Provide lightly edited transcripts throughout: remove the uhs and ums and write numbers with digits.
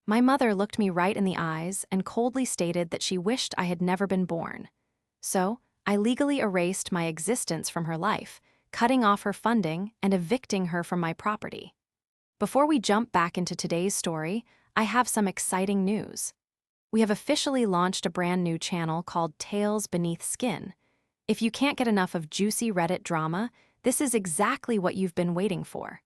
My mother looked me right in the eyes and coldly stated that she wished I had never been born. So, I legally erased my existence from her life, cutting off her funding and evicting her from my property. Before we jump back into today's story, I have some exciting news. We have officially launched a brand new channel called Tales Beneath Skin. If you can't get enough of juicy Reddit drama, this is exactly what you've been waiting for.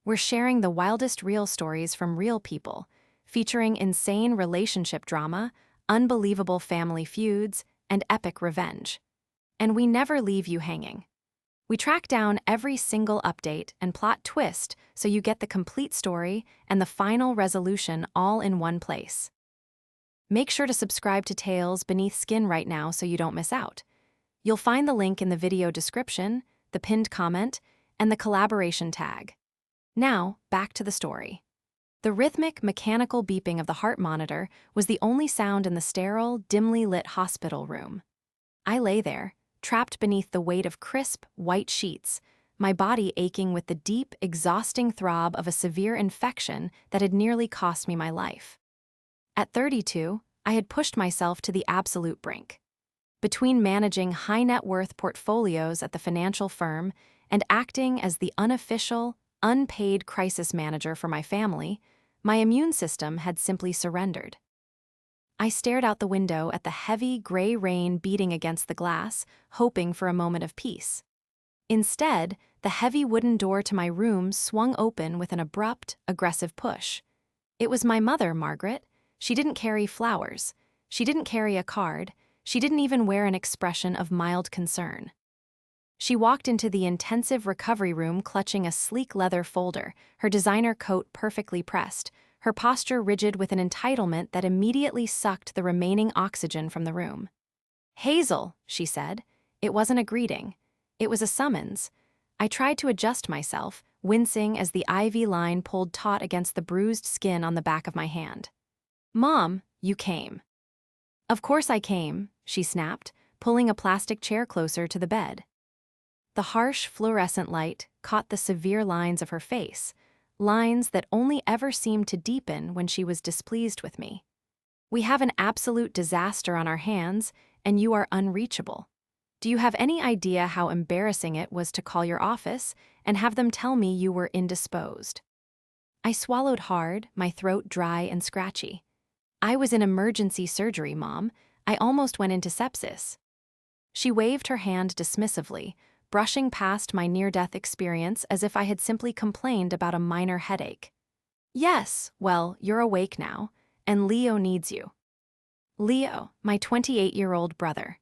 We're sharing the wildest real stories from real people, featuring insane relationship drama, unbelievable family feuds, and epic revenge. And we never leave you hanging. We track down every single update and plot twist so you get the complete story and the final resolution all in one place. Make sure to subscribe to Tales Beneath Skin right now so you don't miss out. You'll find the link in the video description, the pinned comment, and the collaboration tag. Now, back to the story. The rhythmic, mechanical beeping of the heart monitor was the only sound in the sterile, dimly lit hospital room. I lay there, trapped beneath the weight of crisp, white sheets, my body aching with the deep, exhausting throb of a severe infection that had nearly cost me my life. At 32, I had pushed myself to the absolute brink. Between managing high-net-worth portfolios at the financial firm and acting as the unofficial, unpaid crisis manager for my family, my immune system had simply surrendered. I stared out the window at the heavy, gray rain beating against the glass, hoping for a moment of peace. Instead, the heavy wooden door to my room swung open with an abrupt, aggressive push. It was my mother, Margaret. She didn't carry flowers. She didn't carry a card. She didn't even wear an expression of mild concern. She walked into the intensive recovery room clutching a sleek leather folder, her designer coat perfectly pressed, her posture rigid with an entitlement that immediately sucked the remaining oxygen from the room. "Hazel," she said. It wasn't a greeting. It was a summons. I tried to adjust myself, wincing as the IV line pulled taut against the bruised skin on the back of my hand. "Mom, you came." "Of course I came," she snapped, pulling a plastic chair closer to the bed. The harsh, fluorescent light caught the severe lines of her face, lines that only ever seemed to deepen when she was displeased with me. "We have an absolute disaster on our hands, and you are unreachable. Do you have any idea how embarrassing it was to call your office and have them tell me you were indisposed?" I swallowed hard, my throat dry and scratchy. "I was in emergency surgery, Mom. I almost went into sepsis." She waved her hand dismissively, brushing past my near-death experience as if I had simply complained about a minor headache. "Yes, well, you're awake now, and Leo needs you." Leo, my 28-year-old brother.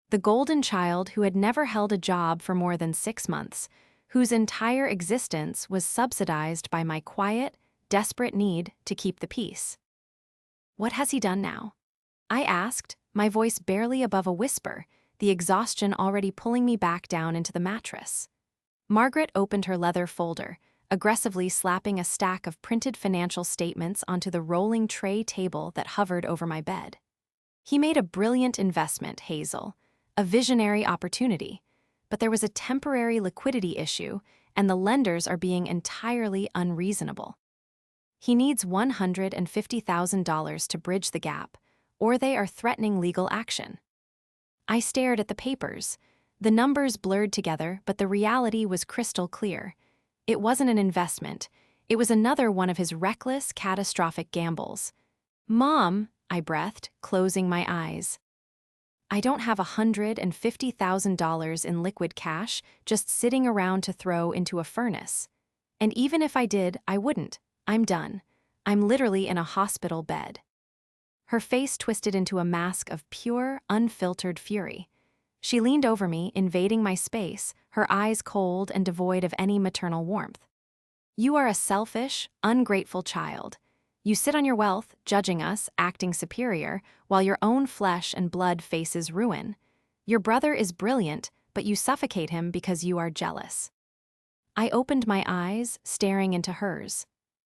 The golden child who had never held a job for more than 6 months, whose entire existence was subsidized by my quiet, desperate need to keep the peace. "What has he done now?" I asked, my voice barely above a whisper, the exhaustion already pulling me back down into the mattress. Margaret opened her leather folder, aggressively slapping a stack of printed financial statements onto the rolling tray table that hovered over my bed. "He made a brilliant investment, Hazel, a visionary opportunity, but there was a temporary liquidity issue, and the lenders are being entirely unreasonable. He needs $150,000 to bridge the gap, or they are threatening legal action." I stared at the papers. The numbers blurred together, but the reality was crystal clear. It wasn't an investment. It was another one of his reckless, catastrophic gambles. "Mom," I breathed, closing my eyes. "I don't have $150,000 in liquid cash just sitting around to throw into a furnace. And even if I did, I wouldn't. I'm done. I'm literally in a hospital bed." Her face twisted into a mask of pure, unfiltered fury. She leaned over me, invading my space, her eyes cold and devoid of any maternal warmth. "You are a selfish, ungrateful child. You sit on your wealth, judging us, acting superior, while your own flesh and blood faces ruin. Your brother is brilliant, but you suffocate him because you are jealous." I opened my eyes, staring into hers.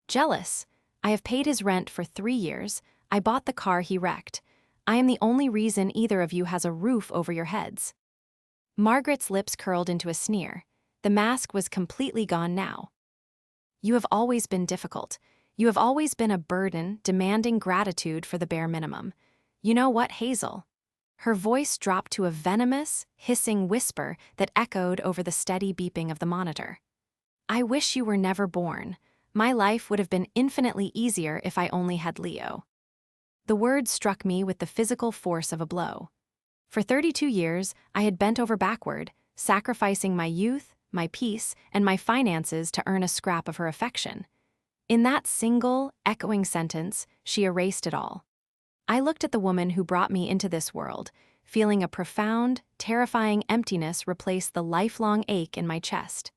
"Jealous? I have paid his rent for 3 years. I bought the car he wrecked. I am the only reason either of you has a roof over your heads." Margaret's lips curled into a sneer. The mask was completely gone now. "You have always been difficult. You have always been a burden, demanding gratitude for the bare minimum. You know what, Hazel?" Her voice dropped to a venomous, hissing whisper that echoed over the steady beeping of the monitor. "I wish you were never born. My life would have been infinitely easier if I only had Leo." The words struck me with the physical force of a blow. For 32 years, I had bent over backward, sacrificing my youth, my peace, and my finances to earn a scrap of her affection. In that single, echoing sentence, she erased it all. I looked at the woman who brought me into this world, feeling a profound, terrifying emptiness replace the lifelong ache in my chest.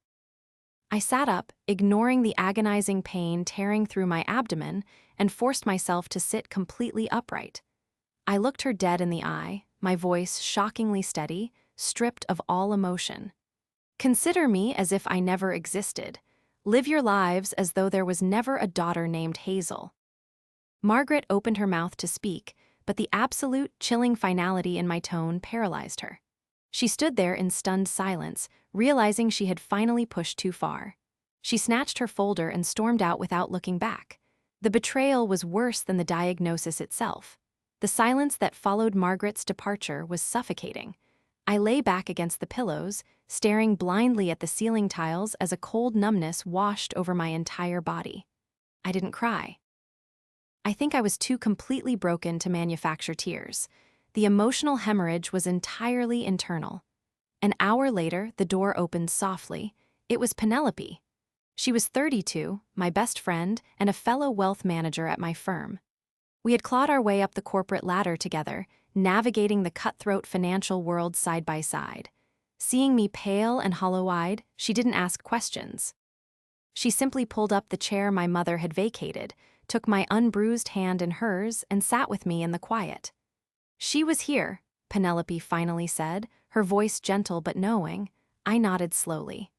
I sat up, ignoring the agonizing pain tearing through my abdomen, and forced myself to sit completely upright. I looked her dead in the eye, my voice shockingly steady, stripped of all emotion. "Consider me as if I never existed. Live your lives as though there was never a daughter named Hazel." Margaret opened her mouth to speak, but the absolute, chilling finality in my tone paralyzed her. She stood there in stunned silence, realizing she had finally pushed too far. She snatched her folder and stormed out without looking back. The betrayal was worse than the diagnosis itself. The silence that followed Margaret's departure was suffocating. I lay back against the pillows, staring blindly at the ceiling tiles as a cold numbness washed over my entire body. I didn't cry. I think I was too completely broken to manufacture tears. The emotional hemorrhage was entirely internal. An hour later, the door opened softly. It was Penelope. She was 32, my best friend, and a fellow wealth manager at my firm. We had clawed our way up the corporate ladder together, navigating the cutthroat financial world side by side. Seeing me pale and hollow-eyed, she didn't ask questions. She simply pulled up the chair my mother had vacated, took my unbruised hand in hers, and sat with me in the quiet. "She was here," Penelope finally said, her voice gentle but knowing. I nodded slowly.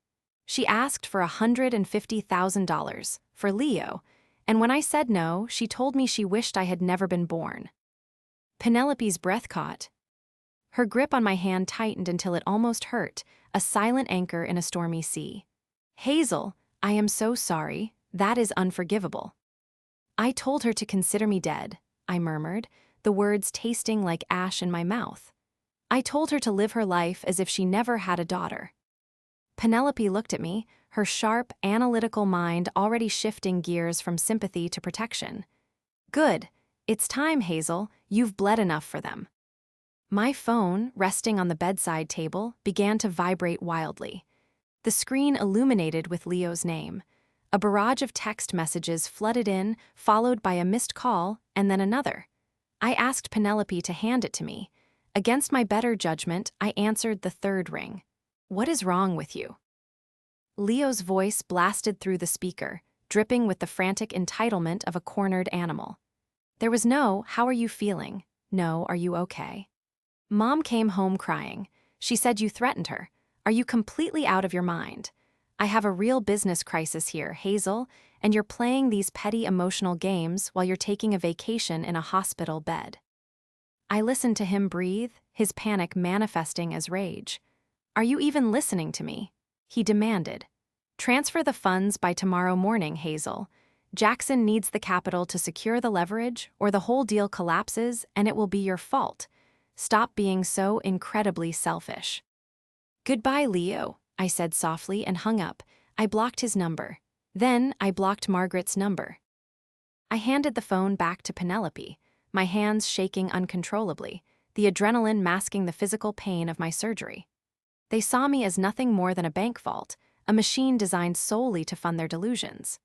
"She asked for $150,000 for Leo, and when I said no, she told me she wished I had never been born." Penelope's breath caught. Her grip on my hand tightened until it almost hurt, a silent anchor in a stormy sea. "Hazel, I am so sorry. That is unforgivable." "I told her to consider me dead," I murmured, the words tasting like ash in my mouth. "I told her to live her life as if she never had a daughter." Penelope looked at me, her sharp, analytical mind already shifting gears from sympathy to protection. "Good. It's time, Hazel. You've bled enough for them." My phone, resting on the bedside table, began to vibrate wildly. The screen illuminated with Leo's name. A barrage of text messages flooded in, followed by a missed call, and then another. I asked Penelope to hand it to me. Against my better judgment, I answered the third ring. "What is wrong with you?" Leo's voice blasted through the speaker, dripping with the frantic entitlement of a cornered animal. There was no, "How are you feeling?" No, "Are you okay?" "Mom came home crying. She said you threatened her. Are you completely out of your mind? I have a real business crisis here, Hazel, and you're playing these petty emotional games while you're taking a vacation in a hospital bed." I listened to him breathe, his panic manifesting as rage. "Are you even listening to me?" he demanded. "Transfer the funds by tomorrow morning, Hazel. Jackson needs the capital to secure the leverage, or the whole deal collapses and it will be your fault. Stop being so incredibly selfish." "Goodbye, Leo," I said softly and hung up. I blocked his number. Then I blocked Margaret's number. I handed the phone back to Penelope, my hands shaking uncontrollably, the adrenaline masking the physical pain of my surgery. They saw me as nothing more than a bank vault, a machine designed solely to fund their delusions.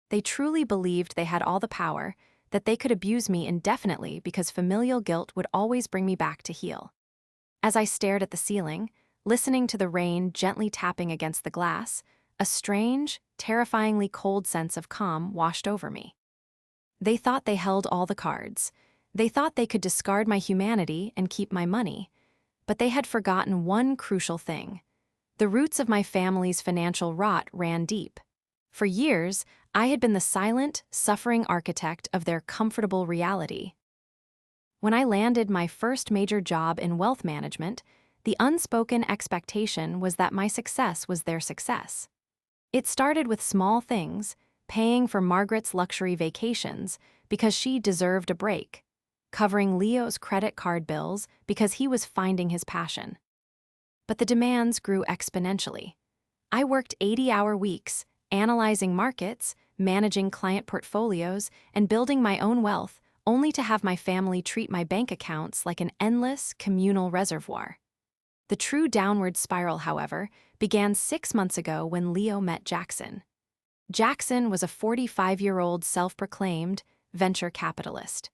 They truly believed they had all the power, that they could abuse me indefinitely because familial guilt would always bring me back to heel. As I stared at the ceiling, listening to the rain gently tapping against the glass, a strange, terrifyingly cold sense of calm washed over me. They thought they held all the cards. They thought they could discard my humanity and keep my money. But they had forgotten one crucial thing. The roots of my family's financial rot ran deep. For years, I had been the silent, suffering architect of their comfortable reality. When I landed my first major job in wealth management, the unspoken expectation was that my success was their success. It started with small things, paying for Margaret's luxury vacations because she deserved a break, covering Leo's credit card bills because he was finding his passion. But the demands grew exponentially. I worked 80-hour weeks, analyzing markets, managing client portfolios, and building my own wealth, only to have my family treat my bank accounts like an endless, communal reservoir. The true downward spiral, however, began 6 months ago when Leo met Jackson. Jackson was a 45-year-old self-proclaimed venture capitalist.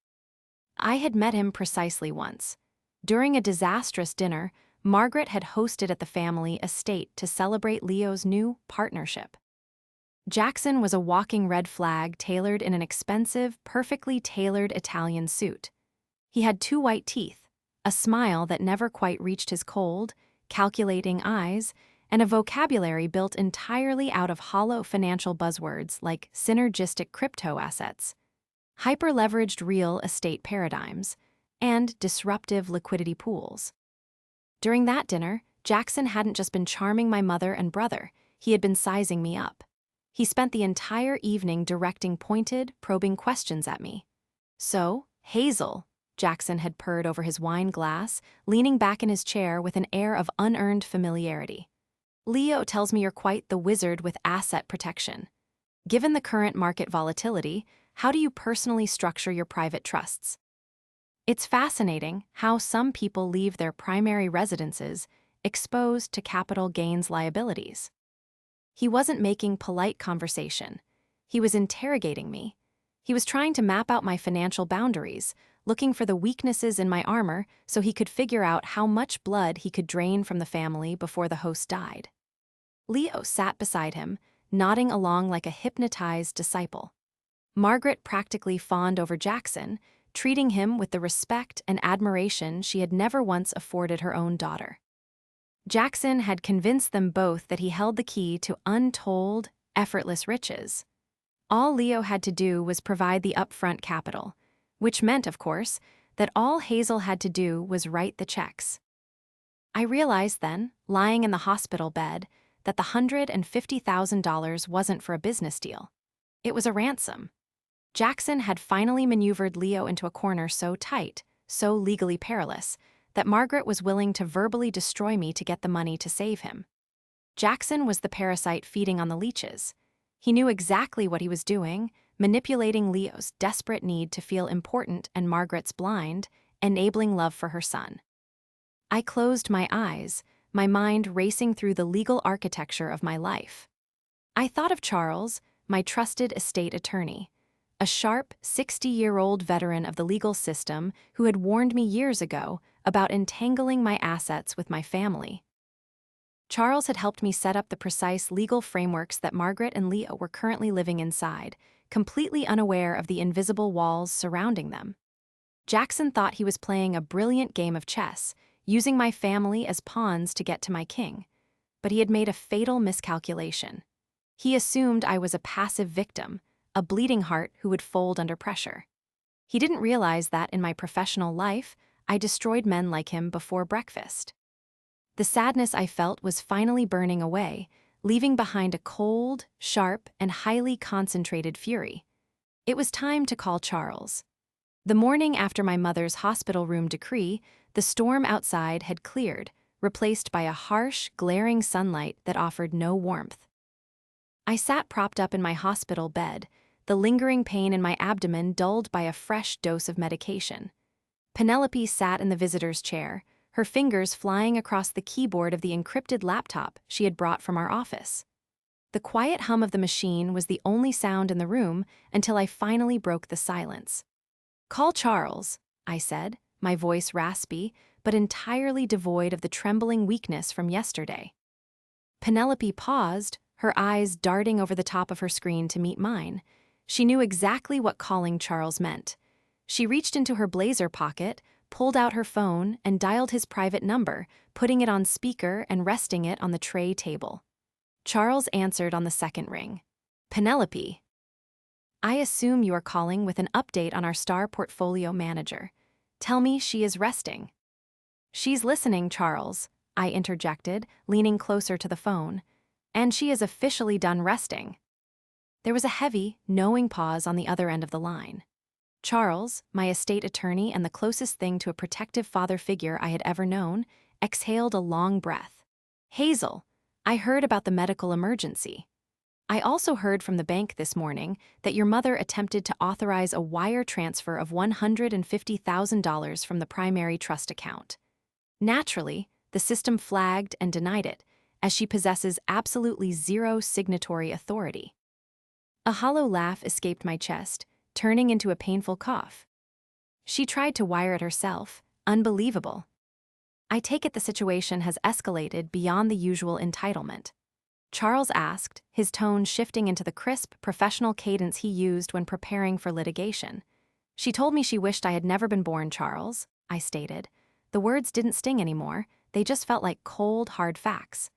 I had met him precisely once. During a disastrous dinner, Margaret had hosted at the family estate to celebrate Leo's new partnership. Jackson was a walking red flag tailored in an expensive, perfectly tailored Italian suit. He had 2 white teeth, a smile that never quite reached his cold, calculating eyes, and a vocabulary built entirely out of hollow financial buzzwords like synergistic crypto assets, hyper-leveraged real estate paradigms, and disruptive liquidity pools. During that dinner, Jackson hadn't just been charming my mother and brother, he had been sizing me up. He spent the entire evening directing pointed, probing questions at me. "So, Hazel," Jackson had purred over his wine glass, leaning back in his chair with an air of unearned familiarity. "Leo tells me you're quite the wizard with asset protection. Given the current market volatility, how do you personally structure your private trusts?" It's fascinating how some people leave their primary residences exposed to capital gains liabilities. He wasn't making polite conversation. He was interrogating me. He was trying to map out my financial boundaries, looking for the weaknesses in my armor so he could figure out how much blood he could drain from the family before the host died. Leo sat beside him, nodding along like a hypnotized disciple. Margaret practically fawned over Jackson, treating him with the respect and admiration she had never once afforded her own daughter. Jackson had convinced them both that he held the key to untold, effortless riches. All Leo had to do was provide the upfront capital, which meant, of course, that all Hazel had to do was write the checks. I realized then, lying in the hospital bed, that the $150,000 wasn't for a business deal. It was a ransom. Jackson had finally maneuvered Leo into a corner so tight, so legally perilous, that Margaret was willing to verbally destroy me to get the money to save him. Jackson was the parasite feeding on the leeches. He knew exactly what he was doing, manipulating Leo's desperate need to feel important and Margaret's blind, enabling love for her son. I closed my eyes, my mind racing through the legal architecture of my life. I thought of Charles, my trusted estate attorney, a sharp, 60-year-old veteran of the legal system who had warned me years ago about entangling my assets with my family. Charles had helped me set up the precise legal frameworks that Margaret and Leo were currently living inside, completely unaware of the invisible walls surrounding them. Jackson thought he was playing a brilliant game of chess, using my family as pawns to get to my king, but he had made a fatal miscalculation. He assumed I was a passive victim, a bleeding heart who would fold under pressure. He didn't realize that in my professional life, I destroyed men like him before breakfast. The sadness I felt was finally burning away, leaving behind a cold, sharp, and highly concentrated fury. It was time to call Charles. The morning after my mother's hospital room decree, the storm outside had cleared, replaced by a harsh, glaring sunlight that offered no warmth. I sat propped up in my hospital bed, the lingering pain in my abdomen dulled by a fresh dose of medication. Penelope sat in the visitor's chair, her fingers flying across the keyboard of the encrypted laptop she had brought from our office. The quiet hum of the machine was the only sound in the room until I finally broke the silence. "Call Charles," I said, my voice raspy, but entirely devoid of the trembling weakness from yesterday. Penelope paused, her eyes darting over the top of her screen to meet mine. She knew exactly what calling Charles meant. She reached into her blazer pocket, pulled out her phone, and dialed his private number, putting it on speaker and resting it on the tray table. Charles answered on the second ring. "Penelope, I assume you are calling with an update on our star portfolio manager. Tell me she is resting." "She's listening, Charles," I interjected, leaning closer to the phone. "And she is officially done resting." There was a heavy, knowing pause on the other end of the line. Charles, my estate attorney and the closest thing to a protective father figure I had ever known, exhaled a long breath. Hazel, I heard about the medical emergency. I also heard from the bank this morning that your mother attempted to authorize a wire transfer of $150,000 from the primary trust account. Naturally, the system flagged and denied it, as she possesses absolutely zero signatory authority. A hollow laugh escaped my chest, turning into a painful cough. She tried to wire it herself. Unbelievable. I take it the situation has escalated beyond the usual entitlement. Charles asked, his tone shifting into the crisp, professional cadence he used when preparing for litigation. She told me she wished I had never been born, Charles, I stated. The words didn't sting anymore, they just felt like cold, hard facts.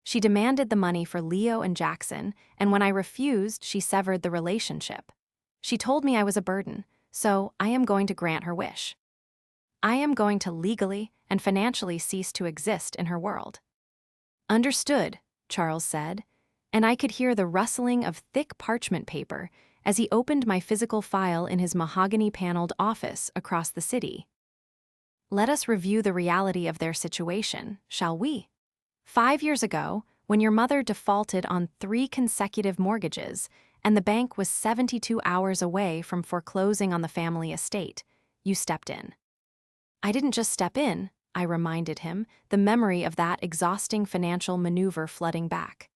She demanded the money for Leo and Jackson, and when I refused, she severed the relationship. She told me I was a burden, so I am going to grant her wish. I am going to legally and financially cease to exist in her world. Understood, Charles said, and I could hear the rustling of thick parchment paper as he opened my physical file in his mahogany-paneled office across the city. Let us review the reality of their situation, shall we? 5 years ago, when your mother defaulted on 3 consecutive mortgages and the bank was 72 hours away from foreclosing on the family estate, you stepped in. I didn't just step in, I reminded him, the memory of that exhausting financial maneuver flooding back.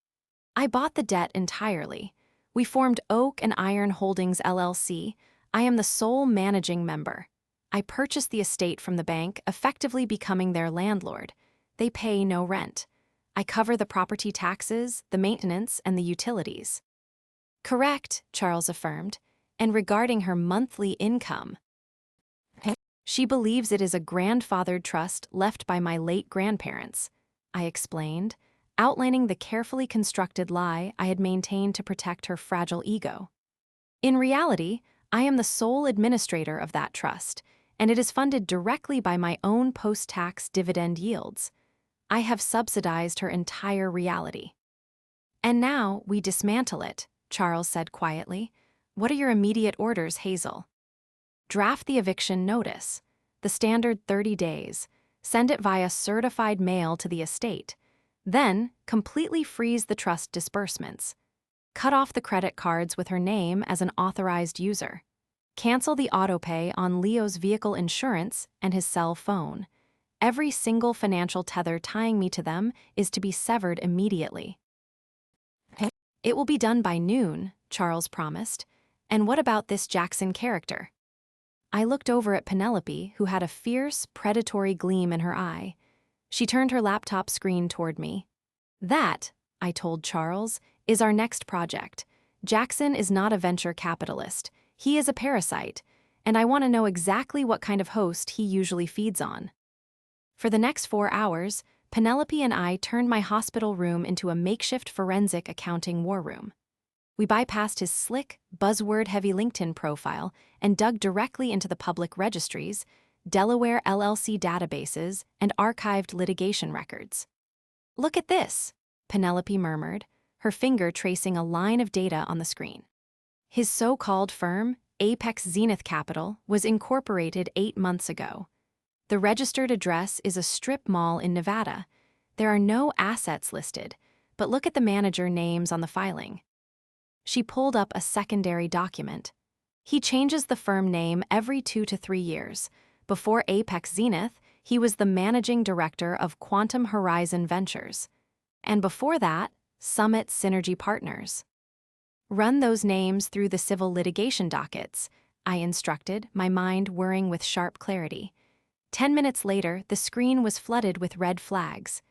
I bought the debt entirely. We formed Oak and Iron Holdings LLC. I am the sole managing member. I purchased the estate from the bank, effectively becoming their landlord. They pay no rent. I cover the property taxes, the maintenance, and the utilities. Correct, Charles affirmed. And regarding her monthly income, she believes it is a grandfathered trust left by my late grandparents, I explained, outlining the carefully constructed lie I had maintained to protect her fragile ego. In reality, I am the sole administrator of that trust, and it is funded directly by my own post-tax dividend yields. I have subsidized her entire reality. And now we dismantle it, Charles said quietly. What are your immediate orders, Hazel? Draft the eviction notice, the standard 30 days, send it via certified mail to the estate, then completely freeze the trust disbursements. Cut off the credit cards with her name as an authorized user. Cancel the autopay on Leo's vehicle insurance and his cell phone. Every single financial tether tying me to them is to be severed immediately. It will be done by noon, Charles promised. And what about this Jackson character? I looked over at Penelope, who had a fierce, predatory gleam in her eye. She turned her laptop screen toward me. That, I told Charles, is our next project. Jackson is not a venture capitalist. He is a parasite, and I want to know exactly what kind of host he usually feeds on. For the next 4 hours, Penelope and I turned my hospital room into a makeshift forensic accounting war room. We bypassed his slick, buzzword-heavy LinkedIn profile and dug directly into the public registries, Delaware LLC databases, and archived litigation records. Look at this, Penelope murmured, her finger tracing a line of data on the screen. His so-called firm, Apex Zenith Capital, was incorporated 8 months ago. The registered address is a strip mall in Nevada. There are no assets listed, but look at the manager names on the filing. She pulled up a secondary document. He changes the firm name every 2 to 3 years. Before Apex Zenith, he was the managing director of Quantum Horizon Ventures. And before that, Summit Synergy Partners. Run those names through the civil litigation dockets, I instructed, my mind whirring with sharp clarity. 10 minutes later, the screen was flooded with red flags.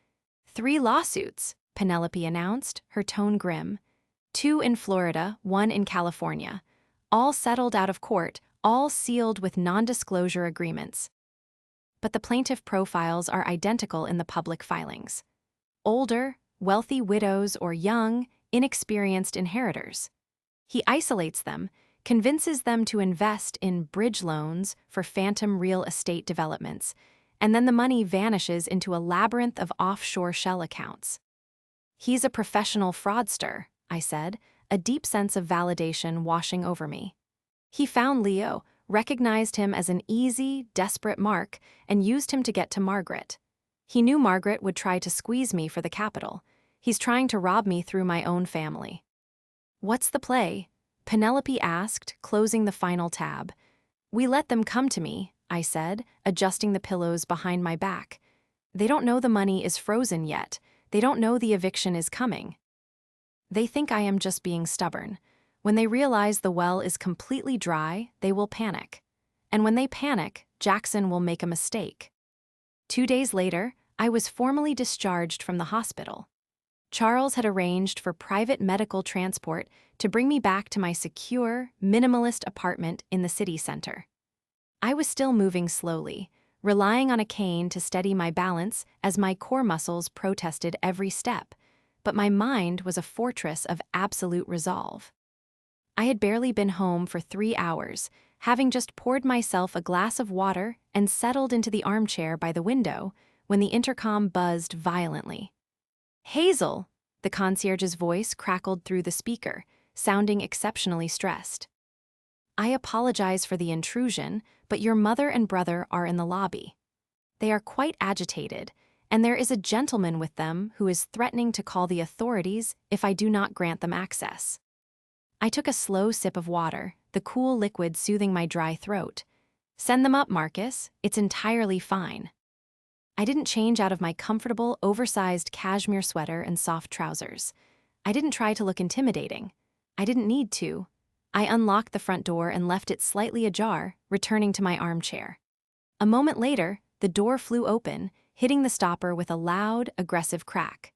3 lawsuits, Penelope announced, her tone grim. 2 in Florida, 1 in California. All settled out of court, all sealed with non-disclosure agreements. But the plaintiff profiles are identical in the public filings. Older, wealthy widows or young, inexperienced inheritors. He isolates them, convinces them to invest in bridge loans for phantom real estate developments, and then the money vanishes into a labyrinth of offshore shell accounts. He's a professional fraudster, I said, a deep sense of validation washing over me. He found Leo, recognized him as an easy, desperate mark, and used him to get to Margaret. He knew Margaret would try to squeeze me for the capital. He's trying to rob me through my own family. What's the play? Penelope asked, closing the final tab. We let them come to me, I said, adjusting the pillows behind my back. They don't know the money is frozen yet. They don't know the eviction is coming. They think I am just being stubborn. When they realize the well is completely dry, they will panic. And when they panic, Jackson will make a mistake. 2 days later, I was formally discharged from the hospital. Charles had arranged for private medical transport to bring me back to my secure, minimalist apartment in the city center. I was still moving slowly, relying on a cane to steady my balance as my core muscles protested every step, but my mind was a fortress of absolute resolve. I had barely been home for 3 hours, having just poured myself a glass of water and settled into the armchair by the window when the intercom buzzed violently. Hazel! The concierge's voice crackled through the speaker, sounding exceptionally stressed. I apologize for the intrusion, but your mother and brother are in the lobby. They are quite agitated, and there is a gentleman with them who is threatening to call the authorities if I do not grant them access. I took a slow sip of water, the cool liquid soothing my dry throat. Send them up, Marcus. It's entirely fine. I didn't change out of my comfortable, oversized cashmere sweater and soft trousers. I didn't try to look intimidating. I didn't need to. I unlocked the front door and left it slightly ajar, returning to my armchair. A moment later, the door flew open, hitting the stopper with a loud, aggressive crack.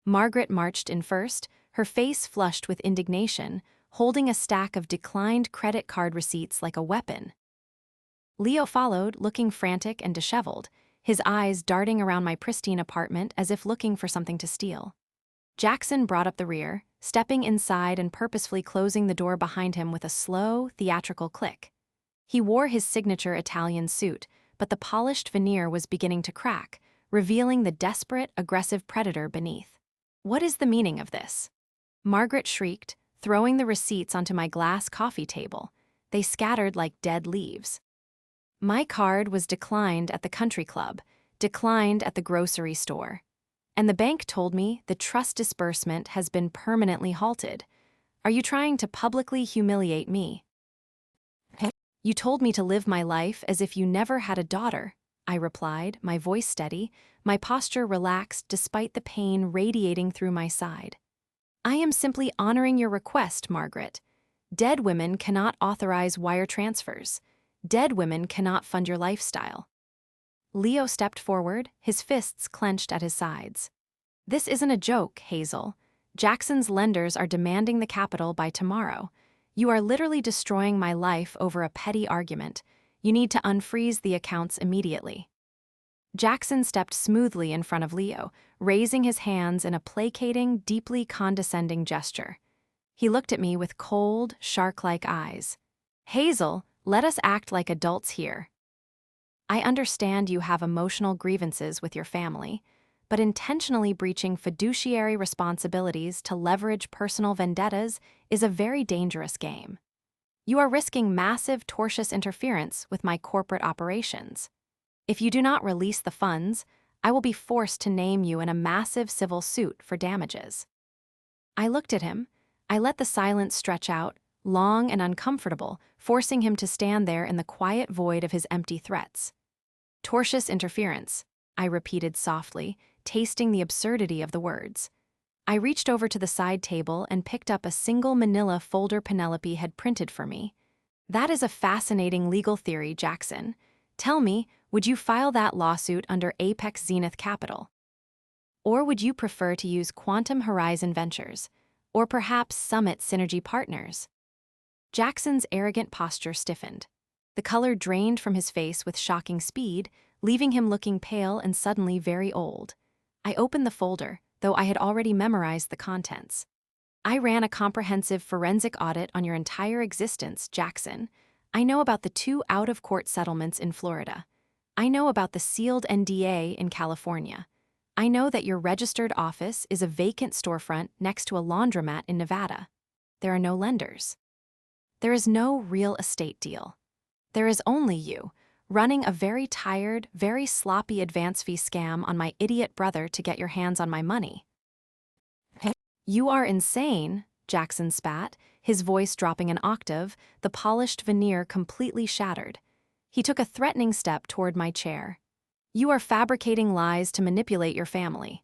Margaret marched in first, her face flushed with indignation, holding a stack of declined credit card receipts like a weapon. Leo followed, looking frantic and disheveled, his eyes darting around my pristine apartment as if looking for something to steal. Jackson brought up the rear, stepping inside and purposefully closing the door behind him with a slow, theatrical click. He wore his signature Italian suit, but the polished veneer was beginning to crack, revealing the desperate, aggressive predator beneath. What is the meaning of this? Margaret shrieked, throwing the receipts onto my glass coffee table. They scattered like dead leaves. My card was declined at the country club, declined at the grocery store. And the bank told me the trust disbursement has been permanently halted. Are you trying to publicly humiliate me? You told me to live my life as if you never had a daughter, I replied, my voice steady, my posture relaxed despite the pain radiating through my side. I am simply honoring your request, Margaret. Dead women cannot authorize wire transfers. Dead women cannot fund your lifestyle. Leo stepped forward, his fists clenched at his sides. This isn't a joke, Hazel. Jackson's lenders are demanding the capital by tomorrow. You are literally destroying my life over a petty argument. You need to unfreeze the accounts immediately. Jackson stepped smoothly in front of Leo, raising his hands in a placating, deeply condescending gesture. He looked at me with cold, shark-like eyes. Hazel, let us act like adults here. I understand you have emotional grievances with your family, but intentionally breaching fiduciary responsibilities to leverage personal vendettas is a very dangerous game. You are risking massive tortious interference with my corporate operations. If you do not release the funds, I will be forced to name you in a massive civil suit for damages. I looked at him. I let the silence stretch out, long and uncomfortable, forcing him to stand there in the quiet void of his empty threats. Tortious interference, I repeated softly, tasting the absurdity of the words. I reached over to the side table and picked up a single manila folder Penelope had printed for me. That is a fascinating legal theory, Jackson. Tell me, would you file that lawsuit under Apex Zenith Capital? Or would you prefer to use Quantum Horizon Ventures? Or perhaps Summit Synergy Partners? Jackson's arrogant posture stiffened. The color drained from his face with shocking speed, leaving him looking pale and suddenly very old. I opened the folder, though I had already memorized the contents. I ran a comprehensive forensic audit on your entire existence, Jackson. I know about the 2 out-of-court settlements in Florida. I know about the sealed NDA in California. I know that your registered office is a vacant storefront next to a laundromat in Nevada. there are no lenders. There is no real estate deal. There is only you, running a very tired, very sloppy advance fee scam on my idiot brother to get your hands on my money. You are insane, Jackson spat, his voice dropping an octave, the polished veneer completely shattered. He took a threatening step toward my chair. You are fabricating lies to manipulate your family.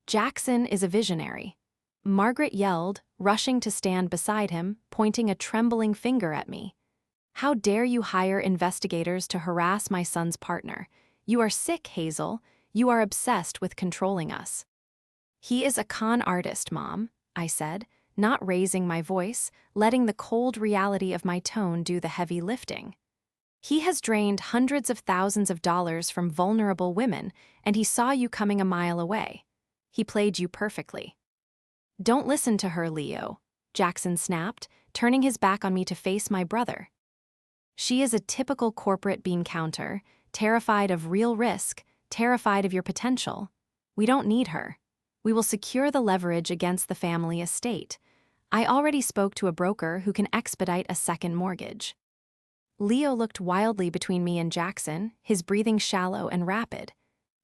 Jackson is a visionary. Margaret yelled, rushing to stand beside him, pointing a trembling finger at me. How dare you hire investigators to harass my son's partner? You are sick, Hazel. You are obsessed with controlling us. He is a con artist, Mom, I said, not raising my voice, letting the cold reality of my tone do the heavy lifting. He has drained hundreds of thousands of dollars from vulnerable women, and he saw you coming a mile away. He played you perfectly. Don't listen to her, Leo, Jackson snapped, turning his back on me to face my brother. She is a typical corporate bean counter, terrified of real risk, terrified of your potential. We don't need her. We will secure the leverage against the family estate. I already spoke to a broker who can expedite a second mortgage. Leo looked wildly between me and Jackson, his breathing shallow and rapid.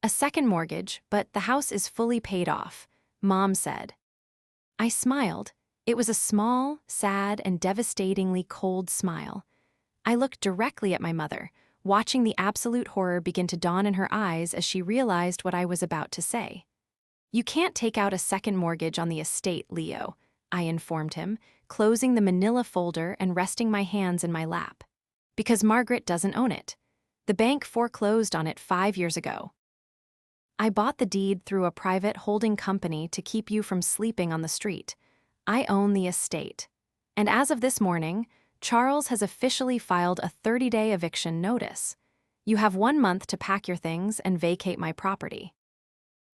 A second mortgage, but the house is fully paid off, Mom said. I smiled. It was a small, sad, and devastatingly cold smile. I looked directly at my mother, watching the absolute horror begin to dawn in her eyes as she realized what I was about to say. You can't take out a second mortgage on the estate, Leo, I informed him, closing the manila folder and resting my hands in my lap. Because Margaret doesn't own it. The bank foreclosed on it 5 years ago. I bought the deed through a private holding company to keep you from sleeping on the street. I own the estate. And as of this morning, Charles has officially filed a 30-day eviction notice. You have 1 month to pack your things and vacate my property.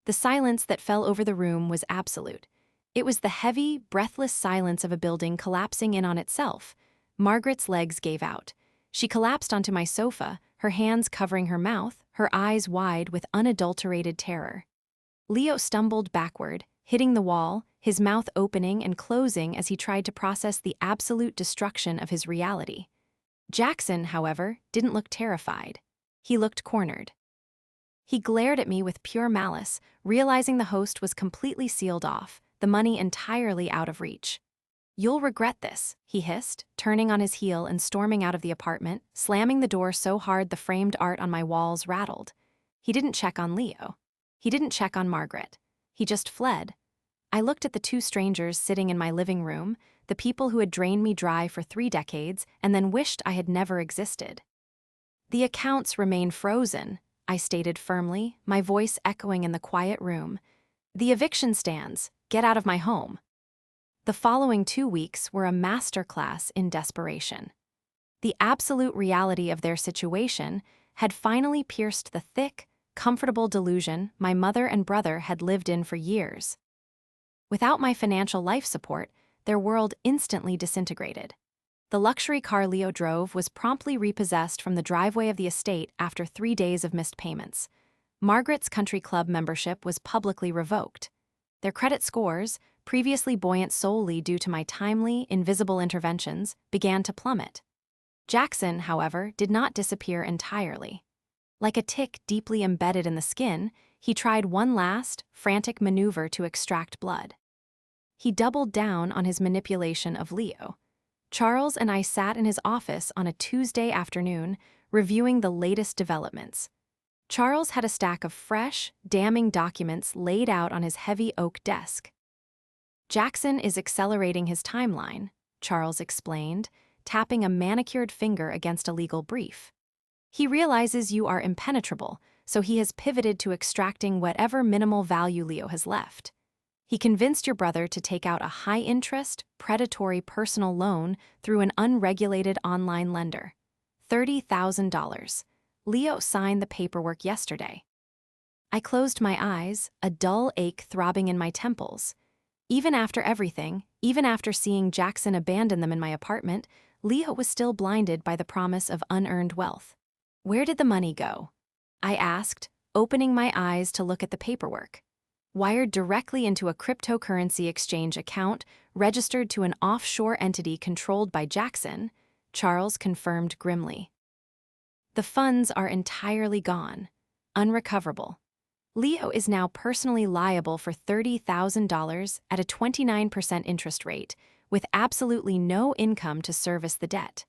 The silence that fell over the room was absolute. It was the heavy, breathless silence of a building collapsing in on itself. Margaret's legs gave out. She collapsed onto my sofa, her hands covering her mouth, her eyes wide with unadulterated terror. Leo stumbled backward, hitting the wall, his mouth opening and closing as he tried to process the absolute destruction of his reality. Jackson, however, didn't look terrified. He looked cornered. He glared at me with pure malice, realizing the host was completely sealed off, the money entirely out of reach. You'll regret this, he hissed, turning on his heel and storming out of the apartment, slamming the door so hard the framed art on my walls rattled. He didn't check on Leo. He didn't check on Margaret. He just fled. I looked at the 2 strangers sitting in my living room, the people who had drained me dry for 3 decades and then wished I had never existed. The accounts remain frozen, I stated firmly, my voice echoing in the quiet room. The eviction stands. Get out of my home. The following 2 weeks were a masterclass in desperation. The absolute reality of their situation had finally pierced the thick, comfortable delusion my mother and brother had lived in for years. Without my financial life support, their world instantly disintegrated. The luxury car Leo drove was promptly repossessed from the driveway of the estate after 3 days of missed payments. Margaret's country club membership was publicly revoked. Their credit scores, previously buoyant solely due to my timely, invisible interventions, began to plummet. Jackson, however, did not disappear entirely. Like a tick deeply embedded in the skin, he tried one last, frantic maneuver to extract blood. He doubled down on his manipulation of Leo. Charles and I sat in his office on a Tuesday afternoon, reviewing the latest developments. Charles had a stack of fresh, damning documents laid out on his heavy oak desk. Jackson is accelerating his timeline, Charles explained, tapping a manicured finger against a legal brief. He realizes you are impenetrable, so he has pivoted to extracting whatever minimal value Leo has left. He convinced your brother to take out a high-interest, predatory personal loan through an unregulated online lender. $30,000. Leo signed the paperwork yesterday. I closed my eyes, a dull ache throbbing in my temples. Even after everything, even after seeing Jackson abandon them in my apartment, Leo was still blinded by the promise of unearned wealth. Where did the money go? I asked, opening my eyes to look at the paperwork. wired directly into a cryptocurrency exchange account registered to an offshore entity controlled by Jackson, Charles confirmed grimly. The funds are entirely gone, unrecoverable. Leo is now personally liable for $30,000 at a 29% interest rate, with absolutely no income to service the debt.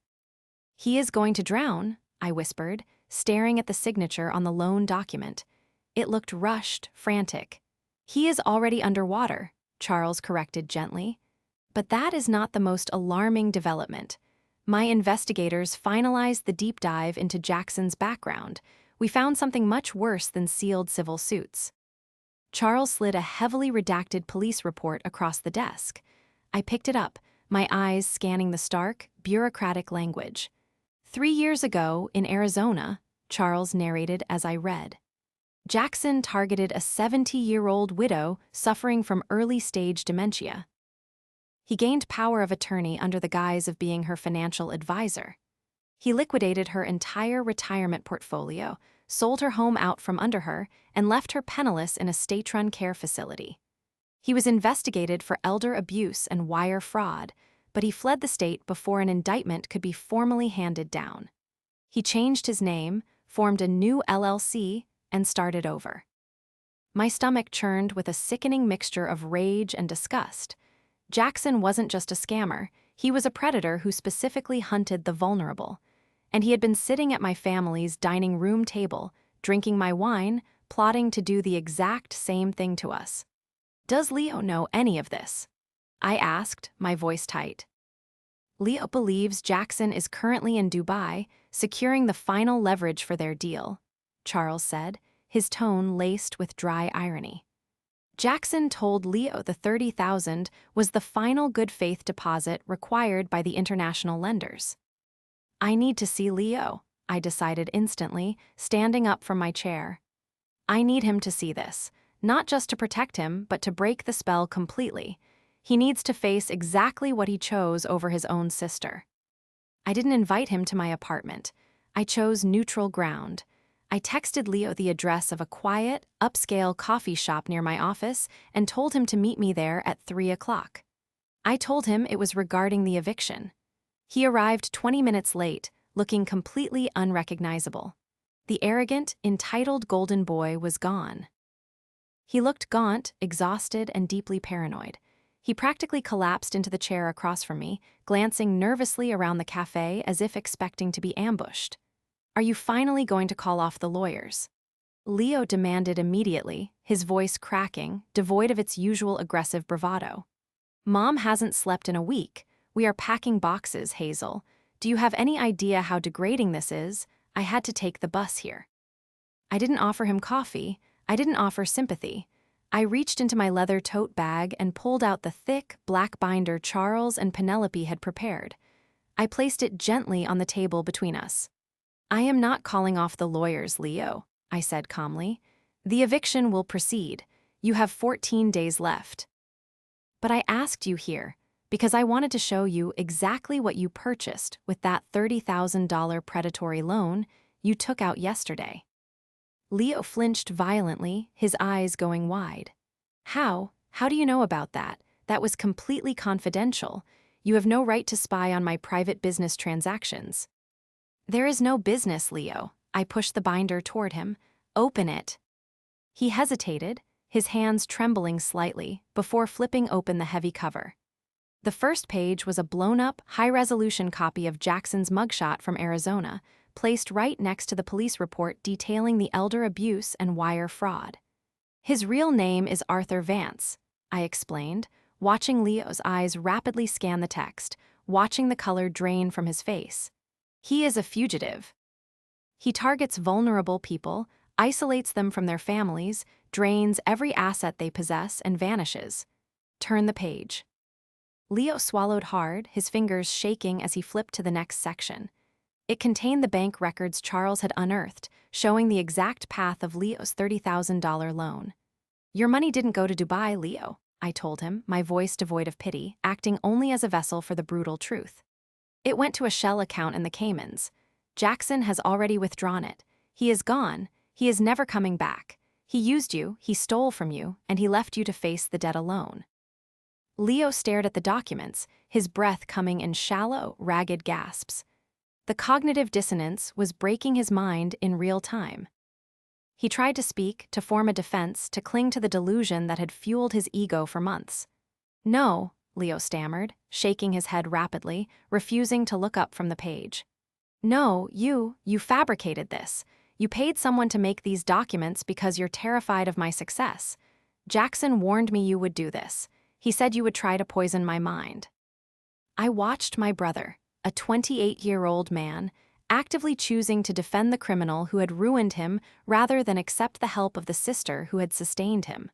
He is going to drown, I whispered, staring at the signature on the loan document. It looked rushed, frantic. He is already underwater, Charles corrected gently. But that is not the most alarming development. My investigators finalized the deep dive into Jackson's background. We found something much worse than sealed civil suits. Charles slid a heavily redacted police report across the desk. I picked it up, my eyes scanning the stark, bureaucratic language. 3 years ago, in Arizona, Charles narrated as I read. Jackson targeted a 70-year-old widow suffering from early-stage dementia. He gained power of attorney under the guise of being her financial advisor. He liquidated her entire retirement portfolio, sold her home out from under her, and left her penniless in a state-run care facility. He was investigated for elder abuse and wire fraud, but he fled the state before an indictment could be formally handed down. He changed his name, formed a new LLC, and started over. My stomach churned with a sickening mixture of rage and disgust. Jackson wasn't just a scammer, he was a predator who specifically hunted the vulnerable. And he had been sitting at my family's dining room table, drinking my wine, plotting to do the exact same thing to us. Does Leo know any of this? I asked, my voice tight. Leo believes Jackson is currently in Dubai, securing the final leverage for their deal, Charles said, his tone laced with dry irony. Jackson told Leo the $30,000 was the final good faith deposit required by the international lenders. I need to see Leo, I decided instantly, standing up from my chair. I need him to see this, not just to protect him, but to break the spell completely. He needs to face exactly what he chose over his own sister. I didn't invite him to my apartment. I chose neutral ground. I texted Leo the address of a quiet, upscale coffee shop near my office and told him to meet me there at 3 o'clock. I told him it was regarding the eviction. He arrived 20 minutes late, looking completely unrecognizable. The arrogant, entitled golden boy was gone. He looked gaunt, exhausted, and deeply paranoid. He practically collapsed into the chair across from me, glancing nervously around the cafe as if expecting to be ambushed. Are you finally going to call off the lawyers? Leo demanded immediately, his voice cracking, devoid of its usual aggressive bravado. Mom hasn't slept in a week. We are packing boxes, Hazel. Do you have any idea how degrading this is? I had to take the bus here. I didn't offer him coffee. I didn't offer sympathy. I reached into my leather tote bag and pulled out the thick, black binder Charles and Penelope had prepared. I placed it gently on the table between us. I am not calling off the lawyers, Leo, I said calmly. The eviction will proceed. You have 14 days left. But I asked you here because I wanted to show you exactly what you purchased with that $30,000 predatory loan you took out yesterday. Leo flinched violently, his eyes going wide. How? How do you know about that? That was completely confidential. You have no right to spy on my private business transactions. There is no business, Leo. I pushed the binder toward him. Open it. He hesitated, his hands trembling slightly, before flipping open the heavy cover. The first page was a blown-up, high-resolution copy of Jackson's mugshot from Arizona, placed right next to the police report detailing the elder abuse and wire fraud. His real name is Arthur Vance, I explained, watching Leo's eyes rapidly scan the text, watching the color drain from his face. He is a fugitive. He targets vulnerable people, isolates them from their families, drains every asset they possess, and vanishes. Turn the page. Leo swallowed hard, his fingers shaking as he flipped to the next section. It contained the bank records Charles had unearthed, showing the exact path of Leo's $30,000 loan. Your money didn't go to Dubai, Leo, I told him, my voice devoid of pity, acting only as a vessel for the brutal truth. It went to a shell account in the Caymans. Jackson has already withdrawn it. He is gone. He is never coming back. He used you, he stole from you, and he left you to face the debt alone. Leo stared at the documents, his breath coming in shallow, ragged gasps. The cognitive dissonance was breaking his mind in real time. He tried to speak, to form a defense, to cling to the delusion that had fueled his ego for months. "No," Leo stammered, shaking his head rapidly, refusing to look up from the page. "No, you fabricated this. You paid someone to make these documents because you're terrified of my success. Jackson warned me you would do this. He said you would try to poison my mind." I watched my brother, a 28-year-old man, actively choosing to defend the criminal who had ruined him rather than accept the help of the sister who had sustained him.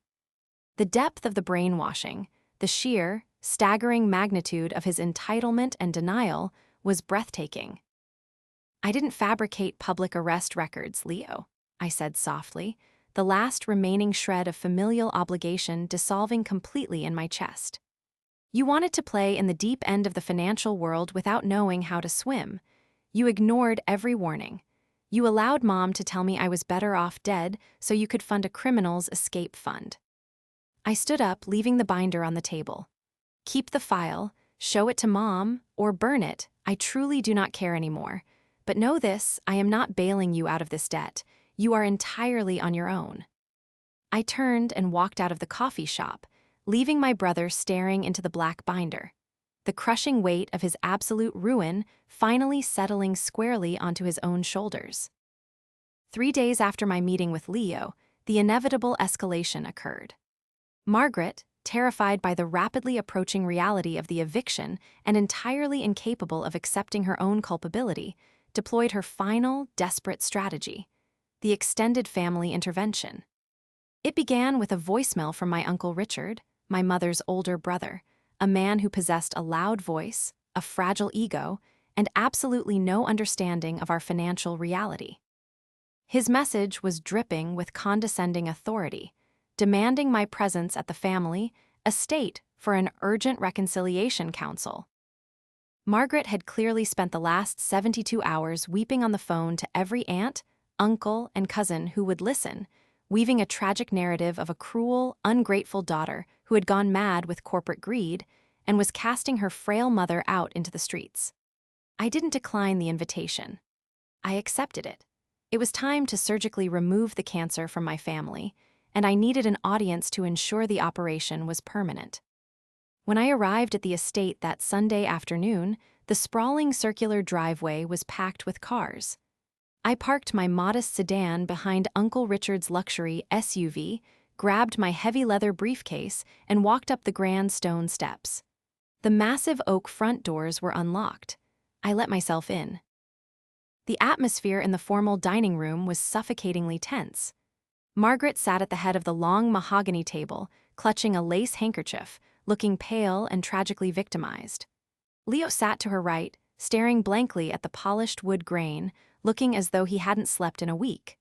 The depth of the brainwashing, the sheer, staggering magnitude of his entitlement and denial was breathtaking. "I didn't fabricate public arrest records, Leo," I said softly, the last remaining shred of familial obligation dissolving completely in my chest. "You wanted to play in the deep end of the financial world without knowing how to swim. You ignored every warning. You allowed Mom to tell me I was better off dead so you could fund a criminal's escape fund." I stood up, leaving the binder on the table. "Keep the file, show it to Mom, or burn it. I truly do not care anymore. But know this, I am not bailing you out of this debt. You are entirely on your own." I turned and walked out of the coffee shop, leaving my brother staring into the black binder, the crushing weight of his absolute ruin finally settling squarely onto his own shoulders. 3 days after my meeting with Leo, the inevitable escalation occurred. Margaret, terrified by the rapidly approaching reality of the eviction and entirely incapable of accepting her own culpability, deployed her final, desperate strategy: the extended family intervention. It began with a voicemail from my Uncle Richard, my mother's older brother, a man who possessed a loud voice, a fragile ego, and absolutely no understanding of our financial reality. His message was dripping with condescending authority, demanding my presence at the family estate for an urgent reconciliation council. Margaret had clearly spent the last 72 hours weeping on the phone to every aunt, uncle, and cousin who would listen, weaving a tragic narrative of a cruel, ungrateful daughter who had gone mad with corporate greed and was casting her frail mother out into the streets. I didn't decline the invitation. I accepted it. It was time to surgically remove the cancer from my family, and I needed an audience to ensure the operation was permanent. When I arrived at the estate that Sunday afternoon, the sprawling circular driveway was packed with cars. I parked my modest sedan behind Uncle Richard's luxury SUV, grabbed my heavy leather briefcase, and walked up the grand stone steps. The massive oak front doors were unlocked. I let myself in. The atmosphere in the formal dining room was suffocatingly tense. Margaret sat at the head of the long mahogany table, clutching a lace handkerchief, looking pale and tragically victimized. Leo sat to her right, staring blankly at the polished wood grain, looking as though he hadn't slept in a week.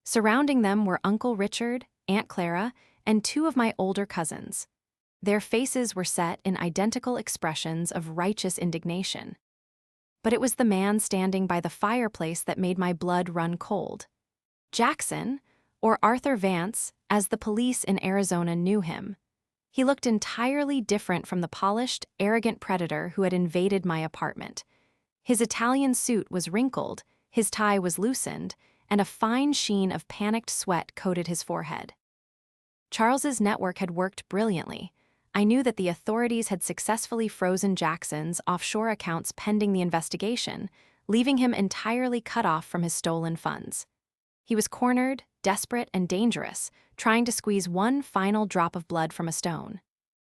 Surrounding them were Uncle Richard, Aunt Clara, and 2 of my older cousins. Their faces were set in identical expressions of righteous indignation. But it was the man standing by the fireplace that made my blood run cold. Jackson, or Arthur Vance, as the police in Arizona knew him. He looked entirely different from the polished, arrogant predator who had invaded my apartment. His Italian suit was wrinkled, his tie was loosened, and a fine sheen of panicked sweat coated his forehead. Charles's network had worked brilliantly. I knew that the authorities had successfully frozen Jackson's offshore accounts pending the investigation, leaving him entirely cut off from his stolen funds. He was cornered, desperate, and dangerous, trying to squeeze one final drop of blood from a stone.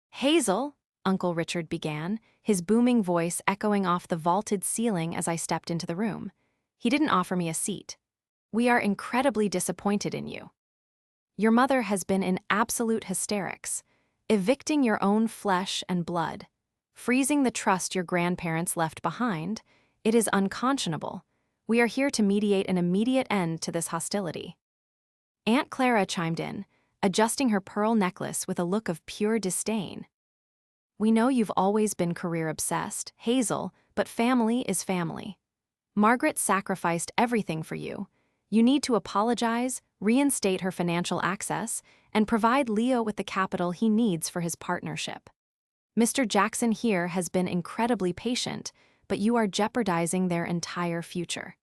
"Hazel," Uncle Richard began, his booming voice echoing off the vaulted ceiling as I stepped into the room. He didn't offer me a seat. "We are incredibly disappointed in you. Your mother has been in absolute hysterics, evicting your own flesh and blood, freezing the trust your grandparents left behind. It is unconscionable. We are here to mediate an immediate end to this hostility." Aunt Clara chimed in, adjusting her pearl necklace with a look of pure disdain. "We know you've always been career-obsessed, Hazel, but family is family. Margaret sacrificed everything for you. You need to apologize, reinstate her financial access, and provide Leo with the capital he needs for his partnership. Mr. Jackson here has been incredibly patient, but you are jeopardizing their entire future."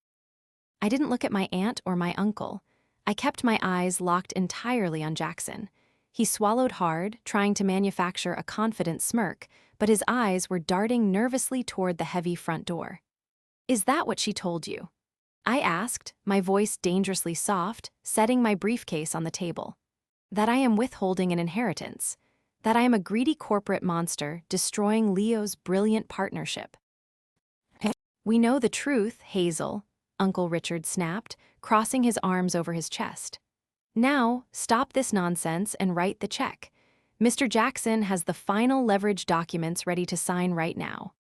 I didn't look at my aunt or my uncle. I kept my eyes locked entirely on Jackson. He swallowed hard, trying to manufacture a confident smirk, but his eyes were darting nervously toward the heavy front door. "Is that what she told you?" I asked, my voice dangerously soft, setting my briefcase on the table. "That I am withholding an inheritance. That I am a greedy corporate monster destroying Leo's brilliant partnership." "We know the truth, Hazel," Uncle Richard snapped, crossing his arms over his chest. "Now, stop this nonsense and write the check. Mr. Jackson has the final leverage documents ready to sign right now."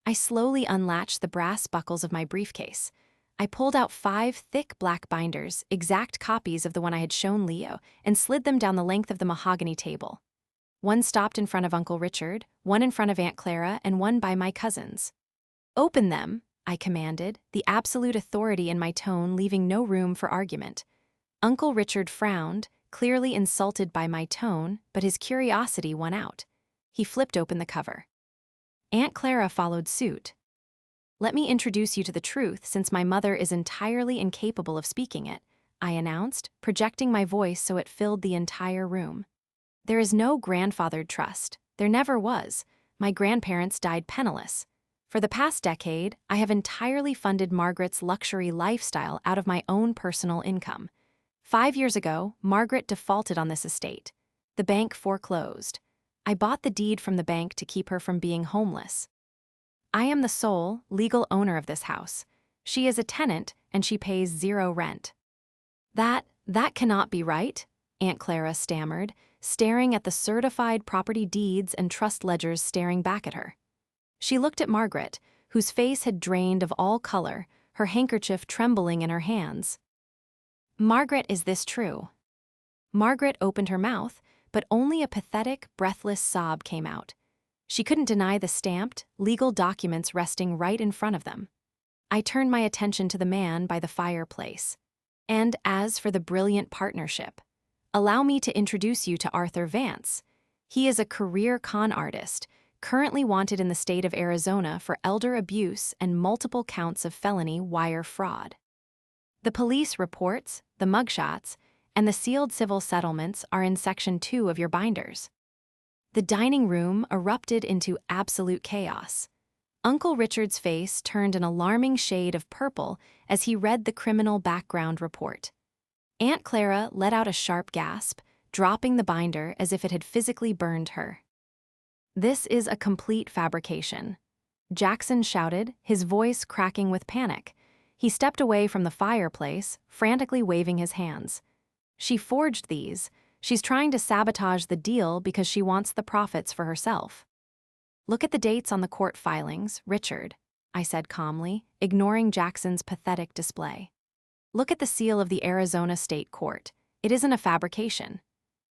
I slowly unlatched the brass buckles of my briefcase. I pulled out 5 thick black binders, exact copies of the one I had shown Leo, and slid them down the length of the mahogany table. One stopped in front of Uncle Richard, one in front of Aunt Clara, and one by my cousins. "Open them," I commanded, the absolute authority in my tone leaving no room for argument. Uncle Richard frowned, clearly insulted by my tone, but his curiosity won out. He flipped open the cover. Aunt Clara followed suit. "Let me introduce you to the truth since my mother is entirely incapable of speaking it," I announced, projecting my voice so it filled the entire room. "There is no grandfathered trust. There never was. My grandparents died penniless. For the past decade, I have entirely funded Margaret's luxury lifestyle out of my own personal income. 5 years ago, Margaret defaulted on this estate. The bank foreclosed. I bought the deed from the bank to keep her from being homeless. I am the sole, legal owner of this house. She is a tenant, and she pays 0 rent." That cannot be right," Aunt Clara stammered, staring at the certified property deeds and trust ledgers staring back at her. She looked at Margaret, whose face had drained of all color, her handkerchief trembling in her hands. "Margaret, is this true?" Margaret opened her mouth, but only a pathetic, breathless sob came out. She couldn't deny the stamped, legal documents resting right in front of them. I turned my attention to the man by the fireplace. "And as for the brilliant partnership, allow me to introduce you to Arthur Vance. He is a career con artist, currently wanted in the state of Arizona for elder abuse and multiple counts of felony wire fraud. The police reports, the mugshots, and the sealed civil settlements are in Section 2 of your binders." The dining room erupted into absolute chaos. Uncle Richard's face turned an alarming shade of purple as he read the criminal background report. Aunt Clara let out a sharp gasp, dropping the binder as if it had physically burned her. "This is a complete fabrication," Jackson shouted, his voice cracking with panic. He stepped away from the fireplace, frantically waving his hands. "She forged these. She's trying to sabotage the deal because she wants the profits for herself." "Look at the dates on the court filings, Richard," I said calmly, ignoring Jackson's pathetic display. "Look at the seal of the Arizona State Court. It isn't a fabrication.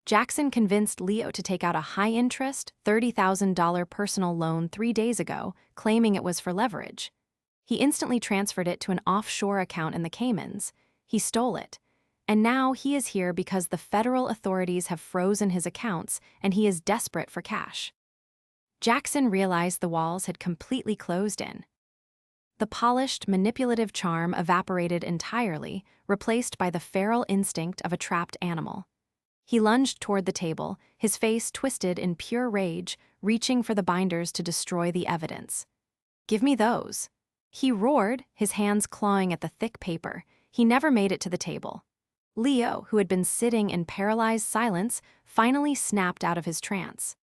Jackson convinced Leo to take out a high-interest, $30,000 personal loan 3 days ago, claiming it was for leverage. He instantly transferred it to an offshore account in the Caymans. He stole it. And now he is here because the federal authorities have frozen his accounts and he is desperate for cash." Jackson realized the walls had completely closed in. The polished, manipulative charm evaporated entirely, replaced by the feral instinct of a trapped animal. He lunged toward the table, his face twisted in pure rage, reaching for the binders to destroy the evidence. "Give me those." He roared, his hands clawing at the thick paper. He never made it to the table. Leo, who had been sitting in paralyzed silence, finally snapped out of his trance.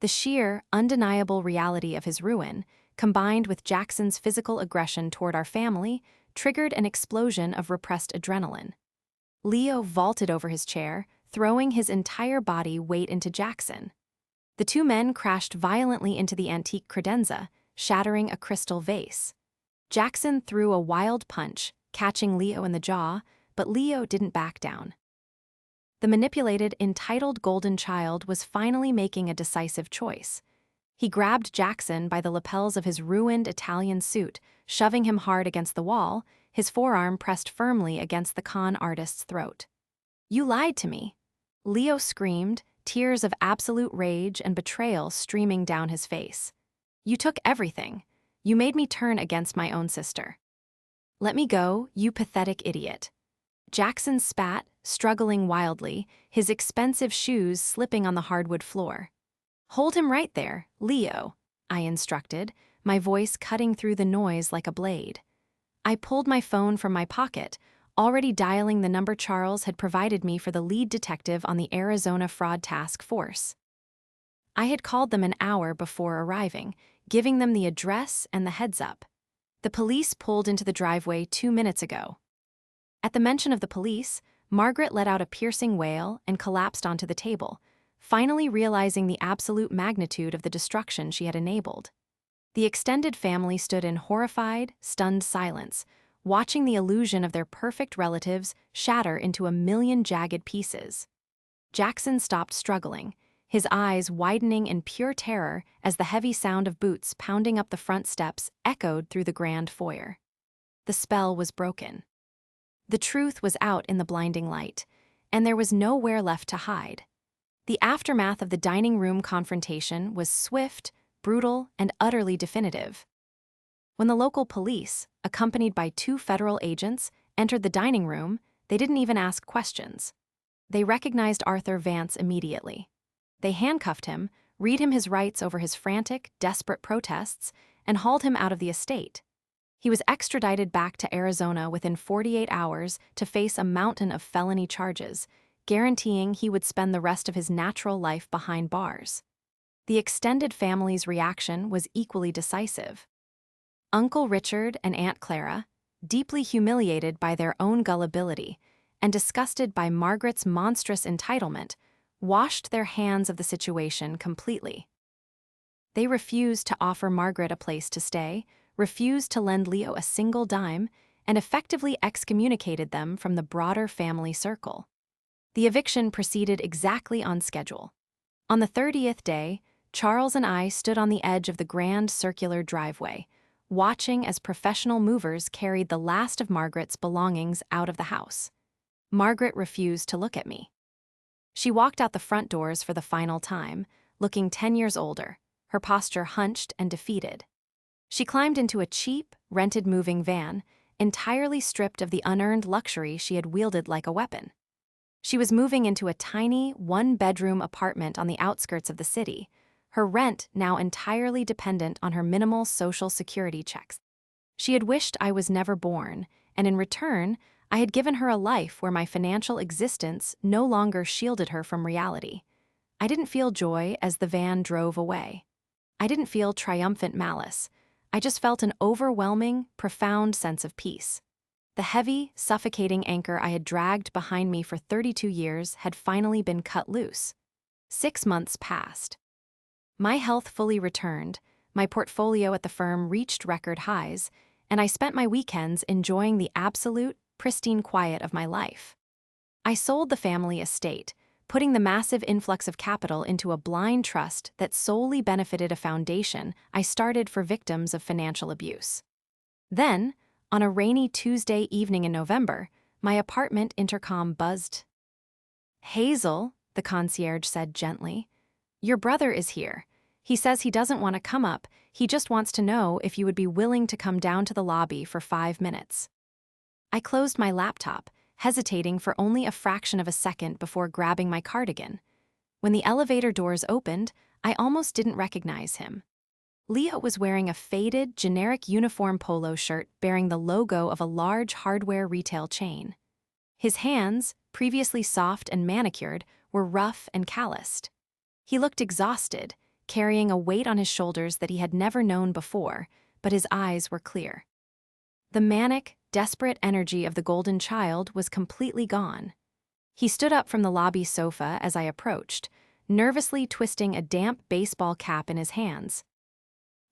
The sheer, undeniable reality of his ruin, combined with Jackson's physical aggression toward our family, triggered an explosion of repressed adrenaline. Leo vaulted over his chair, throwing his entire body weight into Jackson. The two men crashed violently into the antique credenza, shattering a crystal vase. Jackson threw a wild punch, catching Leo in the jaw, but Leo didn't back down. The manipulated, entitled golden child was finally making a decisive choice. He grabbed Jackson by the lapels of his ruined Italian suit, shoving him hard against the wall, his forearm pressed firmly against the con artist's throat. "You lied to me." Leo screamed, tears of absolute rage and betrayal streaming down his face. "You took everything. You made me turn against my own sister." "Let me go, you pathetic idiot." Jackson spat, struggling wildly, his expensive shoes slipping on the hardwood floor. "Hold him right there, Leo," I instructed, my voice cutting through the noise like a blade. I pulled my phone from my pocket, already dialing the number Charles had provided me for the lead detective on the Arizona Fraud Task Force. I had called them an hour before arriving, giving them the address and the heads-up. The police pulled into the driveway 2 minutes ago. At the mention of the police, Margaret let out a piercing wail and collapsed onto the table, finally realizing the absolute magnitude of the destruction she had enabled. The extended family stood in horrified, stunned silence, watching the illusion of their perfect relatives shatter into a million jagged pieces. Jackson stopped struggling, his eyes widening in pure terror as the heavy sound of boots pounding up the front steps echoed through the grand foyer. The spell was broken. The truth was out in the blinding light, and there was nowhere left to hide. The aftermath of the dining room confrontation was swift, brutal, and utterly definitive. When the local police, accompanied by 2 federal agents, entered the dining room, they didn't even ask questions. They recognized Arthur Vance immediately. They handcuffed him, read him his rights over his frantic, desperate protests, and hauled him out of the estate. He was extradited back to Arizona within 48 hours to face a mountain of felony charges, guaranteeing he would spend the rest of his natural life behind bars. The extended family's reaction was equally decisive. Uncle Richard and Aunt Clara, deeply humiliated by their own gullibility and disgusted by Margaret's monstrous entitlement, washed their hands of the situation completely. They refused to offer Margaret a place to stay, refused to lend Leo a single dime, and effectively excommunicated them from the broader family circle. The eviction proceeded exactly on schedule. On the 30th day, Charles and I stood on the edge of the grand circular driveway, watching as professional movers carried the last of Margaret's belongings out of the house. Margaret refused to look at me. She walked out the front doors for the final time, looking 10 years older, her posture hunched and defeated. She climbed into a cheap, rented moving van, entirely stripped of the unearned luxury she had wielded like a weapon. She was moving into a tiny, 1-bedroom apartment on the outskirts of the city, her rent now entirely dependent on her minimal social security checks. She had wished I was never born, and in return, I had given her a life where my financial existence no longer shielded her from reality. I didn't feel joy as the van drove away. I didn't feel triumphant malice. I just felt an overwhelming, profound sense of peace. The heavy, suffocating anchor I had dragged behind me for 32 years had finally been cut loose. 6 months passed. My health fully returned, my portfolio at the firm reached record highs, and I spent my weekends enjoying the absolute, pristine quiet of my life. I sold the family estate, putting the massive influx of capital into a blind trust that solely benefited a foundation I started for victims of financial abuse. Then, on a rainy Tuesday evening in November, my apartment intercom buzzed. "Hazel," the concierge said gently, "your brother is here. He says he doesn't want to come up, he just wants to know if you would be willing to come down to the lobby for 5 minutes." I closed my laptop, hesitating for only a fraction of a second before grabbing my cardigan. When the elevator doors opened, I almost didn't recognize him. Leo was wearing a faded, generic uniform polo shirt bearing the logo of a large hardware retail chain. His hands, previously soft and manicured, were rough and calloused. He looked exhausted, carrying a weight on his shoulders that he had never known before, but his eyes were clear. The manic, desperate energy of the golden child was completely gone. He stood up from the lobby sofa as I approached, nervously twisting a damp baseball cap in his hands.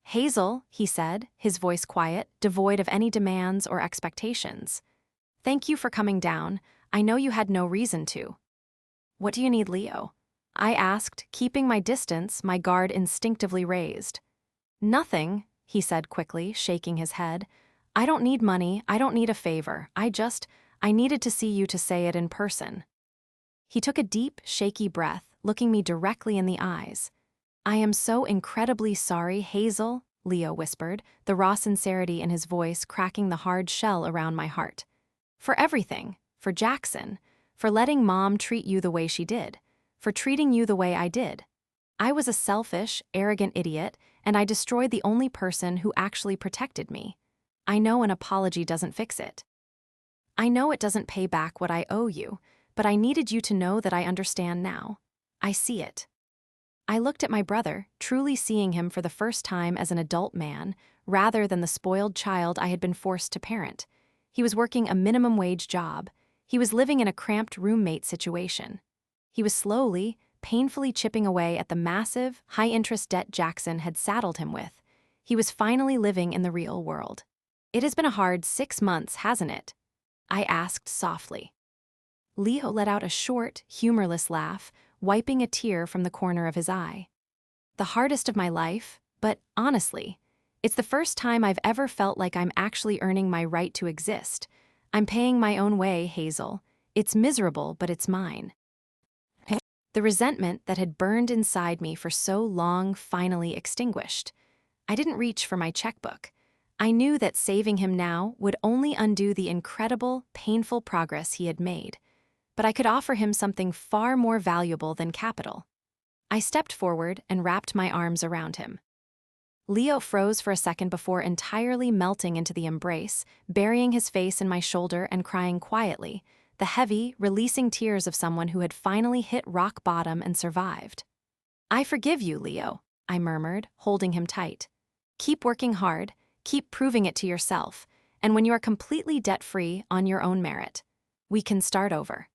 "Hazel," he said, his voice quiet, devoid of any demands or expectations. "Thank you for coming down. I know you had no reason to." "What do you need, Leo?" I asked, keeping my distance, my guard instinctively raised. "Nothing," he said quickly, shaking his head. I don't need money, I don't need a favor, I needed to see you to say it in person. He took a deep, shaky breath, looking me directly in the eyes. I am so incredibly sorry, Hazel, Leo whispered, the raw sincerity in his voice cracking the hard shell around my heart. For everything, for Jackson, for letting Mom treat you the way she did, for treating you the way I did. I was a selfish, arrogant idiot, and I destroyed the only person who actually protected me. I know an apology doesn't fix it. I know it doesn't pay back what I owe you, but I needed you to know that I understand now. I see it. I looked at my brother, truly seeing him for the first time as an adult man, rather than the spoiled child I had been forced to parent. He was working a minimum wage job. He was living in a cramped roommate situation. He was slowly, painfully chipping away at the massive, high-interest debt Jackson had saddled him with. He was finally living in the real world. It has been a hard 6 months, hasn't it? I asked softly. Leo let out a short, humorless laugh, wiping a tear from the corner of his eye. The hardest of my life, but honestly, it's the first time I've ever felt like I'm actually earning my right to exist. I'm paying my own way, Hazel. It's miserable, but it's mine. The resentment that had burned inside me for so long finally extinguished. I didn't reach for my checkbook. I knew that saving him now would only undo the incredible, painful progress he had made. But I could offer him something far more valuable than capital. I stepped forward and wrapped my arms around him. Leo froze for a second before entirely melting into the embrace, burying his face in my shoulder and crying quietly, the heavy, releasing tears of someone who had finally hit rock bottom and survived. I forgive you, Leo, I murmured, holding him tight. Keep working hard, keep proving it to yourself, and when you are completely debt-free on your own merit, we can start over.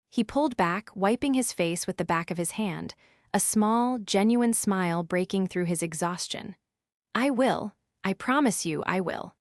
He pulled back, wiping his face with the back of his hand, a small, genuine smile breaking through his exhaustion. I promise you I will.